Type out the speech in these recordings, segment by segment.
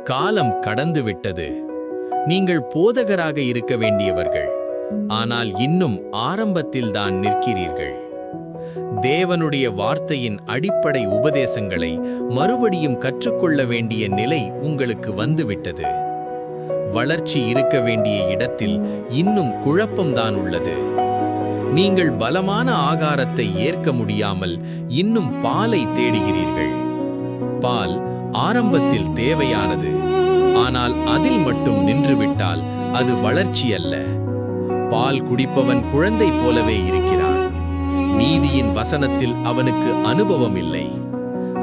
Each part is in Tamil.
காலம் கடந்துவிட்டது. நீங்கள் போதகராக இருக்க வேண்டியவர்கள், ஆனால் இன்னும் ஆரம்பத்தில்தான் நிற்கிறீர்கள். தேவனுடைய வார்த்தையின் அடிப்படை உபதேசங்களை மறுபடியும் கற்றுக்கொள்ள வேண்டிய நிலை உங்களுக்கு வந்துவிட்டது. வளர்ச்சி இருக்க வேண்டிய இடத்தில் இன்னும் குழப்பம்தான் உள்ளது. நீங்கள் பலமான ஆகாரத்தை ஏற்க முடியாமல் இன்னும் பாலை தேடுகிறீர்கள். பால் ஆரம்பத்தில் தேவையானது, ஆனால் அதில் மட்டும் நின்றுவிட்டால் அது வளர்ச்சி அல்ல. பால் குடிப்பவன் குழந்தை போலவே இருக்கிறான். நீதியின் வசனத்தில் அவனுக்கு அனுபவம் இல்லை.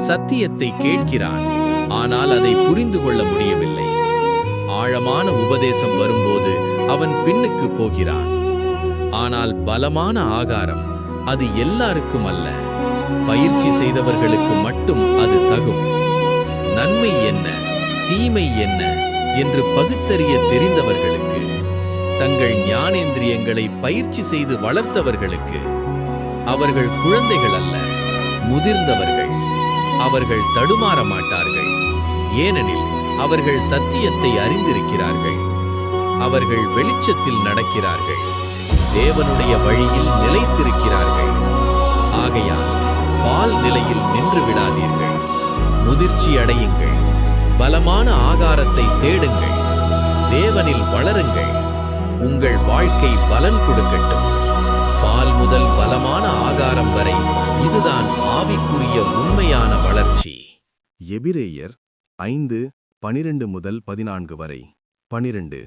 சத்தியத்தை கேட்கிறான், ஆனால் அதை புரிந்து கொள்ள முடியவில்லை. ஆழமான உபதேசம் வரும்போது அவன் பின்னுக்கு போகிறான். ஆனால் பலமான ஆகாரம் அது எல்லாருக்கும் அல்ல, பயிற்சி செய்தவர்களுக்கு மட்டும் அது தகும். நன்மை என்ன, தீமை என்ன என்று பகுத்தறிய தெரிந்தவர்களுக்கு, தங்கள் ஞானேந்திரியங்களை பயிற்சி செய்து வளர்த்தவர்களுக்கு. அவர்கள் குழந்தைகள் அல்ல, முதிர்ந்தவர்கள். அவர்கள் தடுமாற மாட்டார்கள், ஏனெனில் அவர்கள் சத்தியத்தை அறிந்திருக்கிறார்கள். அவர்கள் வெளிச்சத்தில் நடக்கிறார்கள், தேவனுடைய வழியில் நிலைத்திருக்கிறார்கள். ஆகையால் பால் நிலையில் நின்று விடாதீர்கள். முதிர்ச்சி அடையுங்கள், பலமான ஆகாரத்தை தேடுங்கள், தேவனில் வளருங்கள். உங்கள் வாழ்க்கை பலன் கொடுக்கட்டும். பால் முதல் பலமான ஆகாரம் வரை இதுதான் ஆவிக்குரிய உண்மையான வளர்ச்சி. எபிரேயர் 5:12-14 வரை. 12.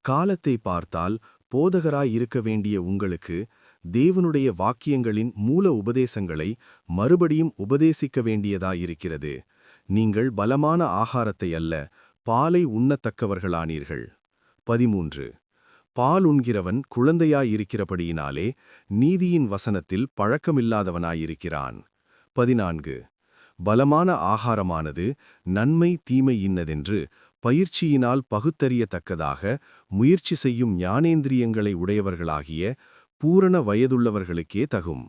காலத்தை பார்த்தால் போதகராய் இருக்க வேண்டிய உங்களுக்கு தேவனுடைய வாக்கியங்களின் மூல உபதேசங்களை மறுபடியும் உபதேசிக்க வேண்டியதாயிருக்கிறது. நீங்கள் பலமான ஆகாரத்தை அல்ல, பாலை உண்ணத்தக்கவர்களானீர்கள். 13. பால் உண்கிறவன் குழந்தையாயிருக்கிறபடியினாலே நீதியின் வசனத்தில் பழக்கமில்லாதவனாயிருக்கிறான். 14. பலமான ஆகாரமானது நன்மை தீமை இன்னதென்று பயிற்சியினால் பகுத்தறியத்தக்கதாக முயற்சி செய்யும் ஞானேந்திரியங்களை உடையவர்களாகிய பூரண வயதுள்ளவர்களுக்கே தகும்.